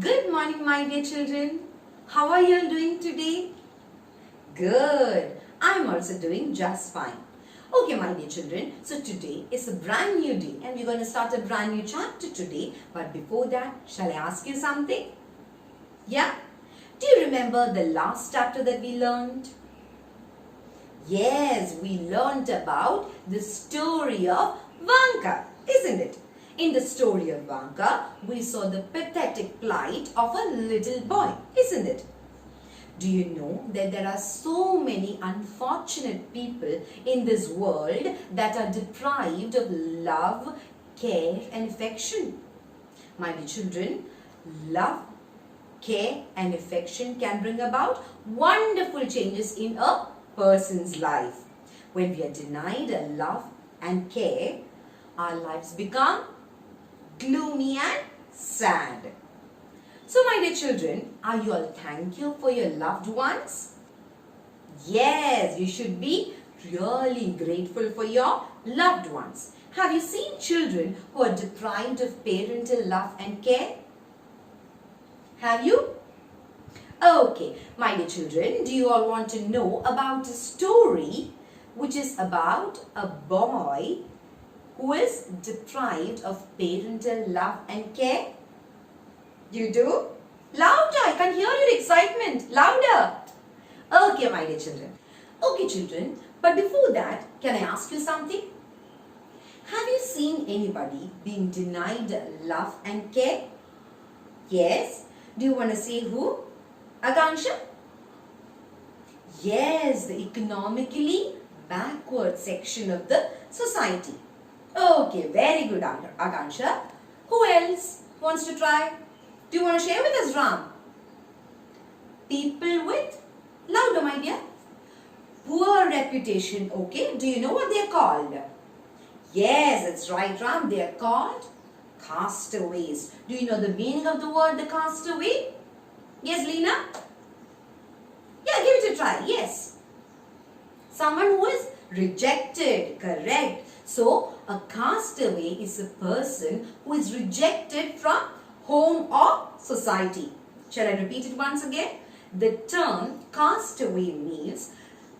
Good morning, my dear children. How are you all doing today? Good. I'm also doing just fine. Okay, my dear children. So today is a brand new day and we're going to start a brand new chapter today. But before that, shall I ask you something? Yeah? Do you remember the last chapter that we learned? Yes, we learned about the story of Vanka, isn't it? In the story of Vanka, we saw the pathetic plight of a little boy, isn't it? Do you know that there are so many unfortunate people in this world that are deprived of love, care and affection? My dear children, love, care and affection can bring about wonderful changes in a person's life. When we are denied love and care, our lives become gloomy and sad. So my dear children, are you all thankful for your loved ones? Yes, you should be really grateful for your loved ones. Have you seen children who are deprived of parental love and care? Have you? Okay, my dear children, do you all want to know about a story which is about a boy who is deprived of parental love and care? You do? Louder, I can hear your excitement. Louder. Okay, my dear children. Okay, children, but before that, can I ask you something? Have you seen anybody being denied love and care? Yes. Do you want to say who? Akansha? Yes, the economically backward section of the society. Okay, very good, Akansha. Who else wants to try? Do you want to share with us, Ram? People with, louder my dear, poor reputation, okay? Do you know what they are called? Yes, that's right, Ram. They are called castaways. Do you know the meaning of the word the castaway? Yes, Lena? Yeah, give it a try. Yes. Someone who is rejected. Correct. So, a castaway is a person who is rejected from home or society. Shall I repeat it once again? The term castaway means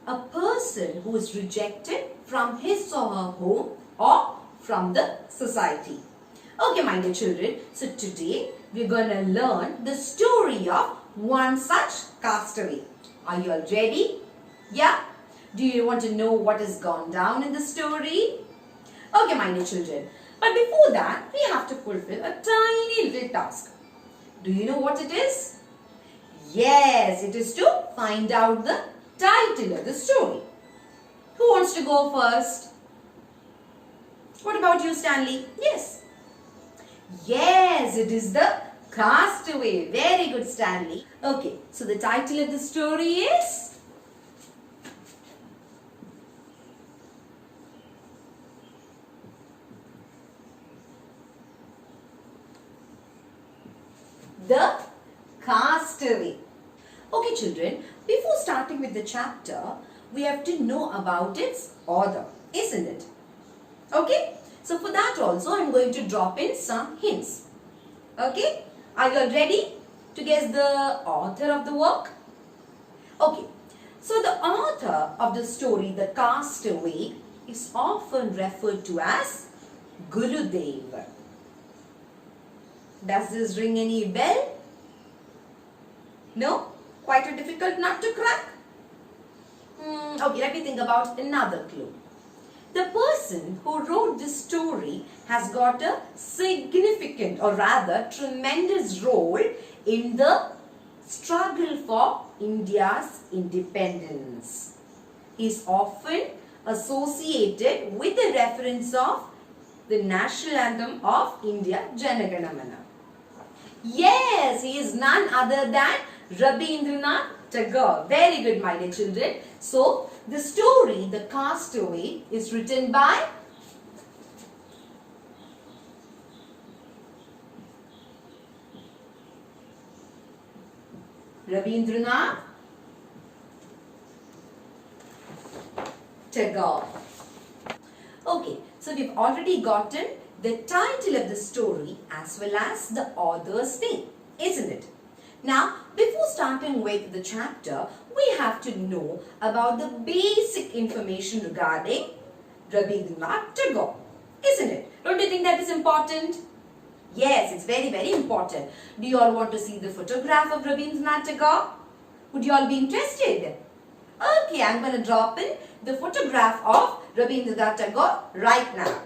a person who is rejected from his or her home or from the society. Okay, my dear children, so today we're going to learn the story of one such castaway. Are you all ready? Yeah? Do you want to know what has gone down in the story? Okay, my dear children, but before that, we have to fulfill a tiny little task. Do you know what it is? Yes, it is to find out the title of the story. Who wants to go first? What about you, Stanley? Yes. Yes, it is the Castaway. Very good, Stanley. Okay, so the title of the story is The Castaway. Okay, children, before starting with the chapter, we have to know about its author, isn't it? Okay? So for that also, I'm going to drop in some hints. Okay? Are you all ready to guess the author of the work? Okay. So the author of the story, The Castaway, is often referred to as Gurudev. Does this ring any bell? No? Quite a difficult nut to crack? Okay, let me think about another clue. The person who wrote this story has got a significant or rather tremendous role in the struggle for India's independence. He is often associated with the reference of the national anthem of India, Jana Gana Mana. Yes, he is none other than Rabindranath Tagore. Very good, my dear children. So, the story, The Castaway, is written by Rabindranath Tagore. Okay, so we've already gotten the title of the story as well as the author's name. isn't it? Now, before starting with the chapter, we have to know about the basic information regarding Rabindranath Tagore, isn't it? Don't you think that is important? Yes, it's very, very important. Do you all want to see the photograph of Rabindranath Tagore? Would you all be interested? Okay, I'm going to drop in the photograph of Rabindranath Tagore right now.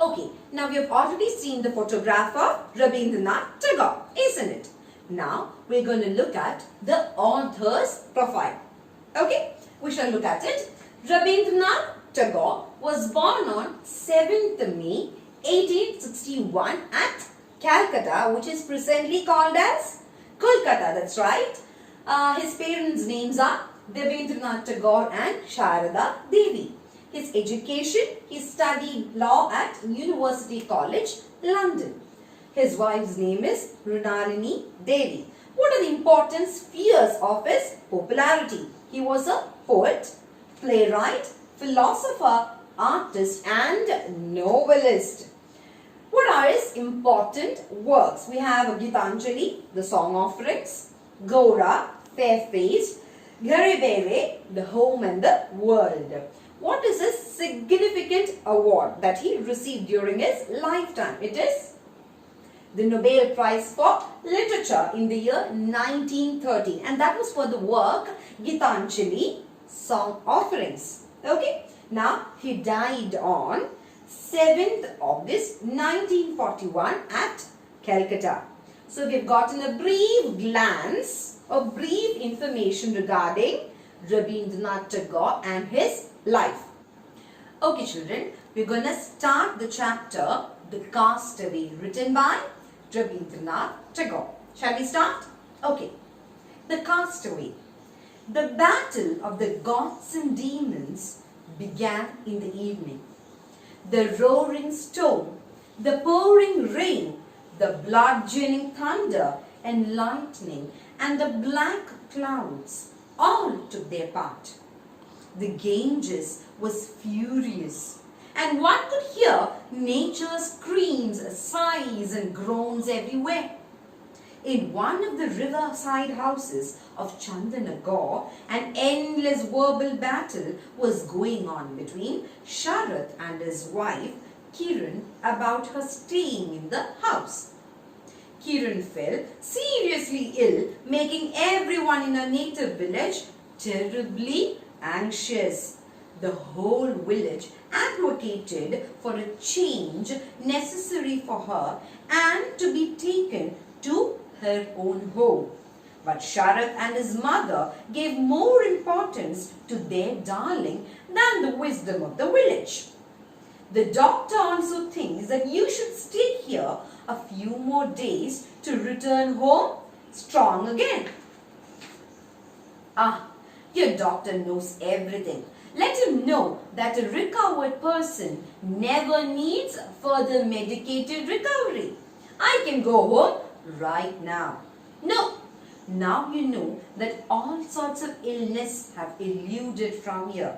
Okay, now we have already seen the photograph of Rabindranath Tagore, isn't it? Now we're going to look at the author's profile. Okay, we shall look at it. Rabindranath Tagore was born on 7th May 1861 at Calcutta, which is presently called as Kolkata. That's right. His parents' names are Devendranath Tagore and Sharada Devi. His education, he studied law at University College, London. His wife's name is Runarini Devi. What are the important spheres of his popularity? He was a poet, playwright, philosopher, artist and novelist. What are his important works? We have Gitanjali, the song offerings, Gora, fair-faced, Garibere, the home and the world. What is his significant award that he received during his lifetime? It is the Nobel Prize for Literature in the year 1913, and that was for the work Gitanjali, song offerings. Okay, now he died on 7th August 1941 at Calcutta. So we've gotten a brief glance of brief information regarding Rabindranath Tagore and his life. Okay children, we're going to start the chapter The Castaway, written by Rabindranath Tagore. Shall we start? Okay. The Castaway. The battle of the gods and demons began in the evening. The roaring storm, the pouring rain, the bludgeoning thunder and lightning and the black clouds all took their part. The Ganges was furious, and one could hear nature's screams, sighs and groans everywhere. In one of the riverside houses of Chandanagar, an endless verbal battle was going on between Sharath and his wife Kiran about her staying in the house. Kiran fell seriously ill, making everyone in her native village terribly anxious. The whole village advocated for a change necessary for her and to be taken to her own home. But Sharath and his mother gave more importance to their darling than the wisdom of the village. The doctor also thinks that you should stay here a few more days to return home strong again. Your doctor knows everything. Let him know that a recovered person never needs further medicated recovery. I can go home right now. No, now you know that all sorts of illness have eluded from here.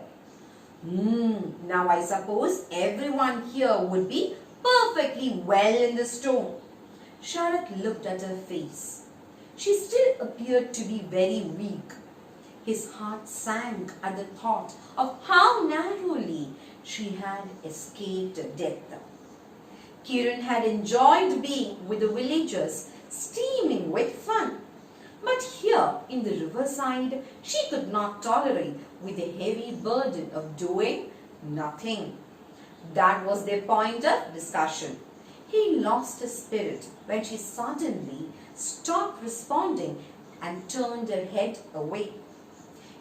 Now I suppose everyone here would be perfectly well in the storm. Sharath looked at her face. She still appeared to be very weak. His heart sank at the thought of how narrowly she had escaped death. Kiran had enjoyed being with the villagers, steaming with fun. But here in the riverside, she could not tolerate with the heavy burden of doing nothing. That was their point of discussion. He lost his spirit when she suddenly stopped responding and turned her head away.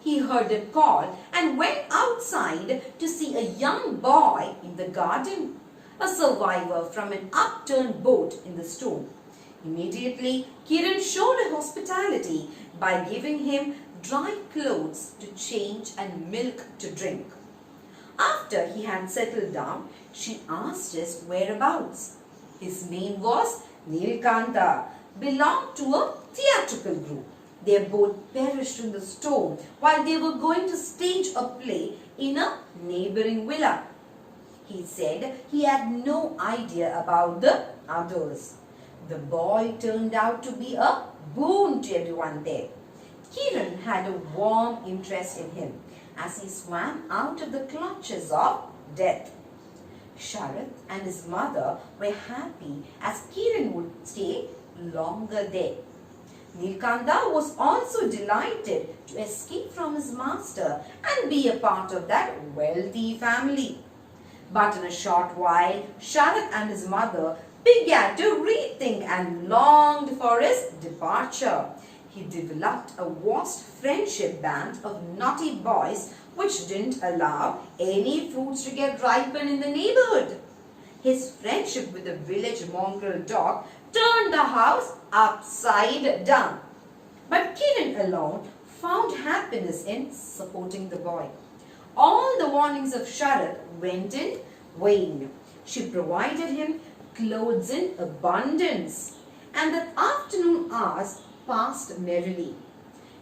He heard a call and went outside to see a young boy in the garden, a survivor from an upturned boat in the storm. Immediately, Kiran showed her hospitality by giving him dry clothes to change and milk to drink. After he had settled down, she asked his whereabouts. His name was Nilkanta, belonged to a theatrical group. They both perished in the storm while they were going to stage a play in a neighboring villa. He said he had no idea about the others. The boy turned out to be a boon to everyone there. Kiran had a warm interest in him as he swam out of the clutches of death. Sharath and his mother were happy as Kiran would stay longer there. Nilkanta was also delighted to escape from his master and be a part of that wealthy family. But in a short while, Sharath and his mother began to rethink and longed for his departure. He developed a vast friendship band of naughty boys which didn't allow any fruits to get ripened in the neighborhood. His friendship with the village mongrel dog turned the house upside down. But Kiran alone found happiness in supporting the boy. All the warnings of Sharath went in vain. She provided him clothes in abundance, and the afternoon hours passed merrily.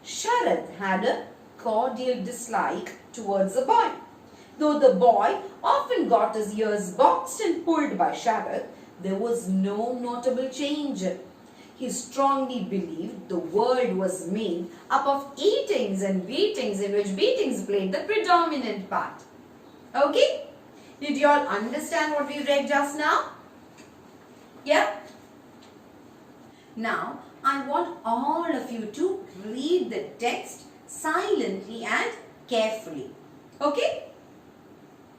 Sharath had a cordial dislike towards the boy. Though the boy often got his ears boxed and pulled by Shabbat, there was no notable change. He strongly believed the world was made up of eatings and beatings, in which beatings played the predominant part. Okay? Did you all understand what we read just now? Yeah? Now, I want all of you to read the text silently and carefully. Okay?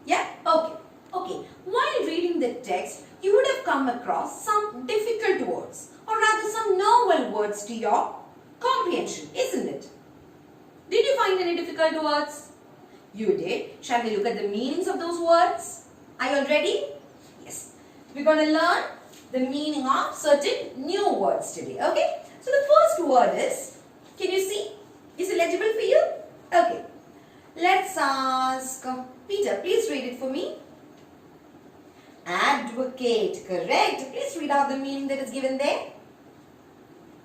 Yeah? Okay. Okay. While reading the text, you would have come across some difficult words, or rather some novel words to your comprehension, isn't it? Did you find any difficult words? You did. Shall we look at the meanings of those words? Are you all ready? Yes. We're going to learn the meaning of certain new words today. Okay? So the first word is, can you see? Is it legible for you? Okay. Let's ask Peter, please read it for me. Advocate, correct. Please read out the meaning that is given there.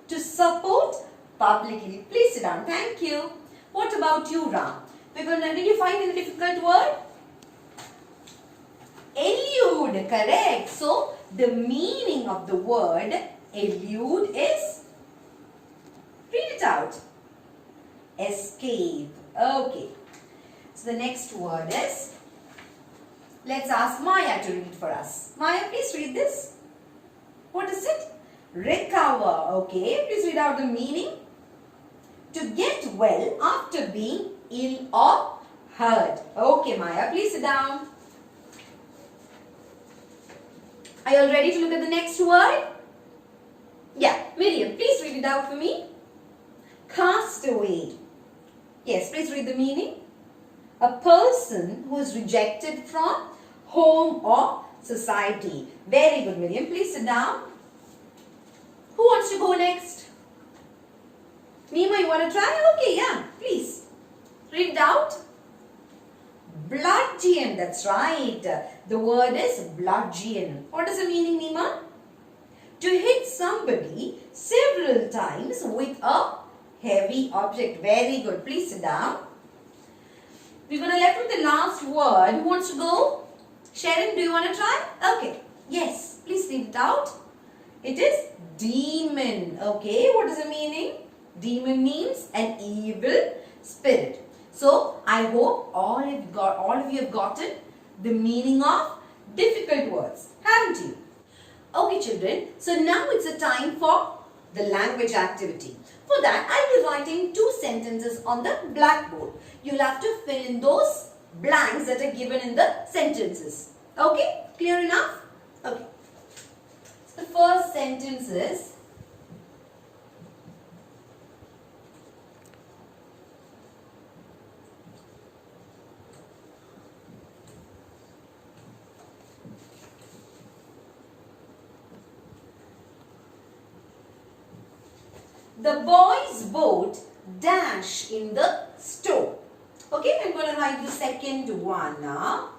To support publicly. Please sit down. Thank you. What about you, Ram? Did you find any difficult word? Elude, correct. So, the meaning of the word elude is, read it out. Escape. Okay. So, the next word is, let's ask Maya to read for us. Maya, please read this. What is it? Recover. Okay. Please read out the meaning. To get well after being ill or hurt. Okay, Maya, please sit down. Are you all ready to look at the next word? Yeah, Miriam, please read it out for me. Castaway. Yes, please read the meaning. A person who is rejected from home or society. Very good, Miriam. Please sit down. Who wants to go next? Nima, you want to try? Okay, yeah, please. Read it out. Bludgeon, that's right. The word is bludgeon. What is the meaning, Nima? To hit somebody several times with a heavy object. Very good. Please sit down. We're going to left with the last word. Who wants to go? Sharon, do you want to try? Okay. Yes. Please read it out. It is demon. Okay. What is the meaning? Demon means an evil spirit. So, I hope all of you have gotten the meaning of difficult words, haven't you? Okay, children. So, now it's the time for the language activity. For that, I'll be writing 2 sentences on the blackboard. You'll have to fill in those blanks that are given in the sentences. Okay? Clear enough? Okay. So, the first sentence is, the boys' boat dash in the storm. Okay, I'm going to write the second one now.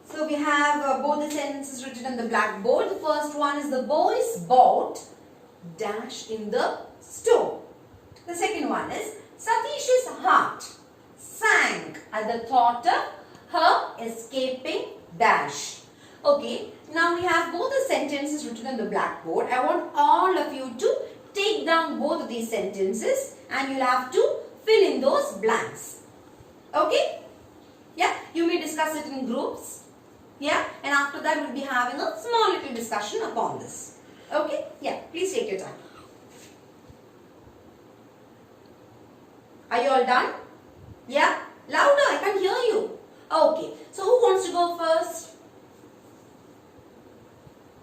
So we have both the sentences written on the blackboard. The first one is the boys' boat dash in the storm. The second one is Satish's heart sank at the thought of her escaping dash. Okay, now we have both the sentences written on the blackboard. I want all of you to take down both of these sentences and you'll have to fill in those blanks. Okay? Yeah, you may discuss it in groups. Yeah, and after that we'll be having a small little discussion upon this. Okay? Yeah, please take your time. Are you all done? Yeah? Louder, I can't hear you. Okay, so who wants to go first?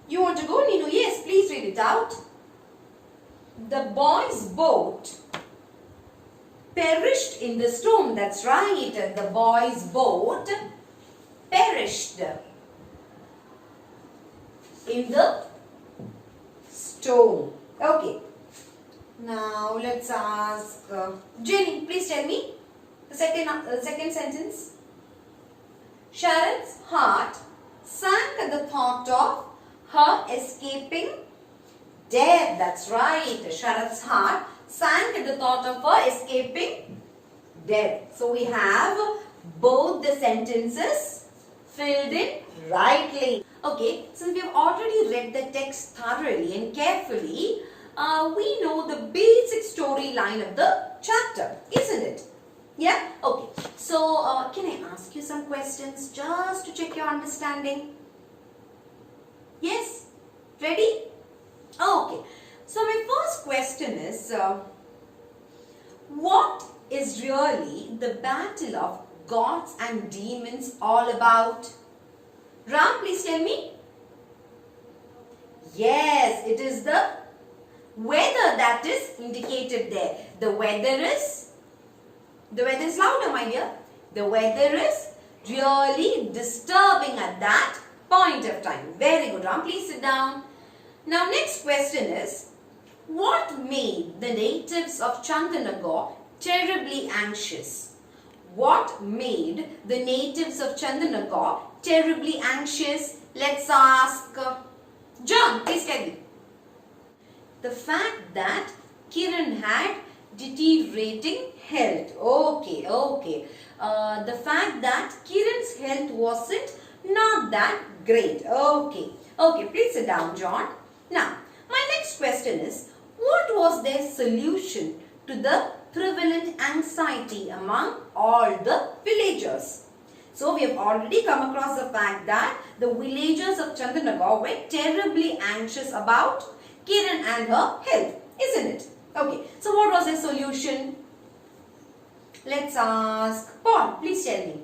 You want to go, Ninu? Yes, please read it out. The boys' boat perished in the storm. That's right. The boys' boat perished. in the stone. Okay. Now let's ask Jenny, please tell me the second sentence. Sharon's heart sank at the thought of her escaping death. That's right. Sharon's heart sank at the thought of her escaping death. So we have both the sentences filled in rightly. Okay, since we have already read the text thoroughly and carefully, we know the basic storyline of the chapter, isn't it? Yeah? Okay. So, can I ask you some questions just to check your understanding? Yes? Ready? Okay. So, my first question is, what is really the battle of gods and demons all about? Ram, please tell me. Yes, it is the weather that is indicated there. The weather is louder, my dear. The weather is really disturbing at that point of time. Very good, Ram. Please sit down. Now, next question is, what made the natives of Chandanagar terribly anxious? What made the natives of Chandanagar terribly anxious? Let's ask John, please tell me. The fact that Kiran had deteriorating health. Okay. The fact that Kiran's health wasn't not that great. Okay, please sit down, John. Now, my next question is, what was their solution to the prevalent anxiety among all the villagers? So, we have already come across the fact that the villagers of Chandanagar were terribly anxious about Kiran and her health, isn't it? Okay, so what was their solution? Let's ask Paul, please tell me.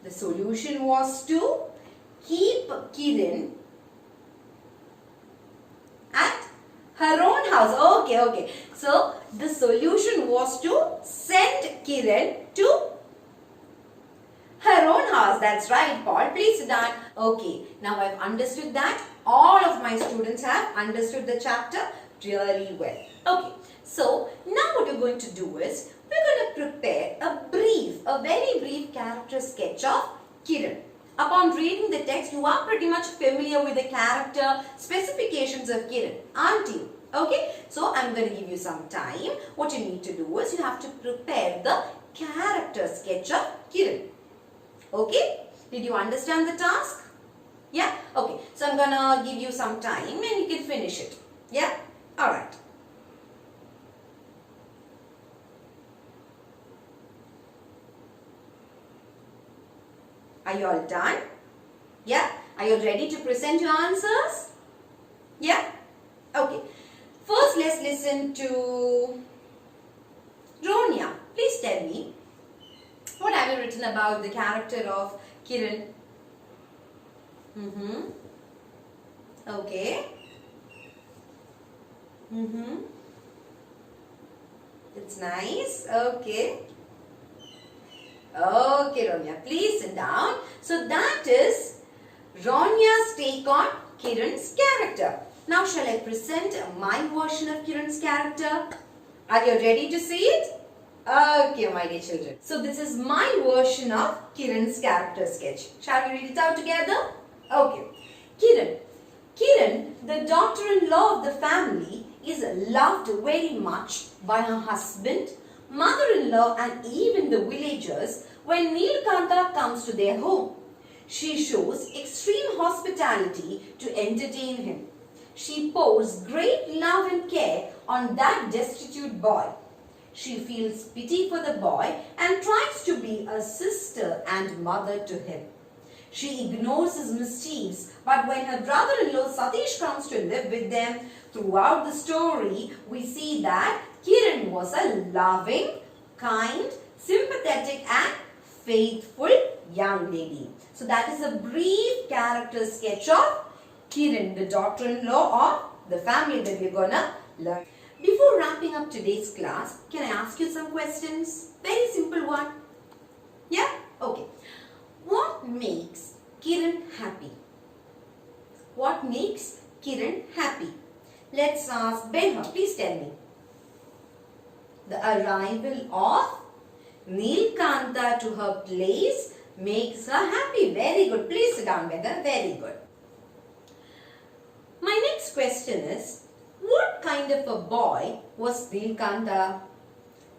The solution was to keep Kiran at her own house. Okay. So, the solution was to send Kiran to her own house. That's right, Paul. Please sit down. Okay, now I've understood that. All of my students have understood the chapter really well. Okay, so now what we're going to do is, we're going to prepare a very brief character sketch of Kiran. Upon reading the text, you are pretty much familiar with the character specifications of Kiran, aren't you? Okay, so I'm going to give you some time. What you need to do is, you have to prepare the character sketch of Kiran. Okay, did you understand the task? Yeah, okay, so I'm going to give you some time and you can finish it. Yeah, alright. Are you all done? Yeah, are you ready to present your answers? Yeah, okay. First, let's listen to Ronya. Please tell me, what have you written about the character of Kiran? Okay. It's nice. Okay. Okay, Ronya, please sit down. So that is Ronya's take on Kiran's character. Now shall I present my version of Kiran's character? Are you ready to see it? Okay, my dear children. So this is my version of Kiran's character sketch. Shall we read it out together? Okay. Kiran, the daughter-in-law of the family, is loved very much by her husband, mother-in-law and even the villagers when Neelkanta comes to their home. She shows extreme hospitality to entertain him. She pours great love and care on that destitute boy. She feels pity for the boy and tries to be a sister and mother to him. She ignores his mischiefs, but when her brother-in-law Satish comes to live with them, throughout the story, we see that Kiran was a loving, kind, sympathetic and faithful young lady. So that is a brief character sketch of Kiran, the daughter-in-law of the family that we're gonna learn. Before wrapping up today's class, can I ask you some questions? Very simple one. Yeah? Okay. What makes Kiran happy? what makes Kiran happy? Let's ask Benha. Please tell me. The arrival of Neelkanta to her place makes her happy. Very good. Please sit down, Benha. Very good. My next question is, what kind of a boy was Neelkanta?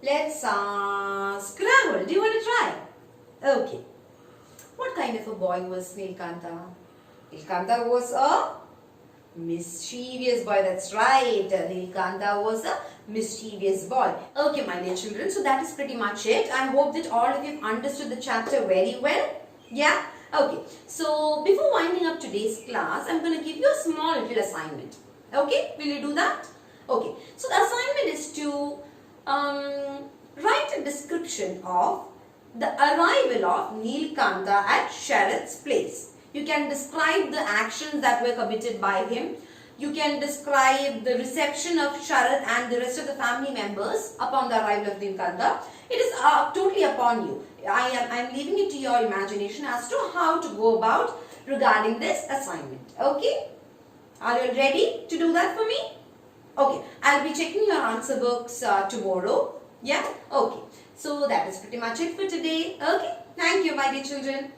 Let's ask Rahul. Do you want to try? Okay. What kind of a boy was Neelkanta? Neelkanta was a mischievous boy. That's right. Neelkanta was a mischievous boy. Okay, my dear children. So that is pretty much it. I hope that all of you have understood the chapter very well. Yeah? Okay. So before winding up today's class, I'm going to give you a small little assignment. Okay? Will you do that? Okay. So the assignment is to write a description of the arrival of Neelkanta at Sharat's place. You can describe the actions that were committed by him. You can describe the reception of Sharat and the rest of the family members upon the arrival of Neelkanta. It is totally upon you. I am leaving it to your imagination as to how to go about regarding this assignment. Okay? Are you ready to do that for me? Okay. I'll be checking your answer books tomorrow. Yeah? Okay. So that is pretty much it for today. Okay? Thank you, my dear children.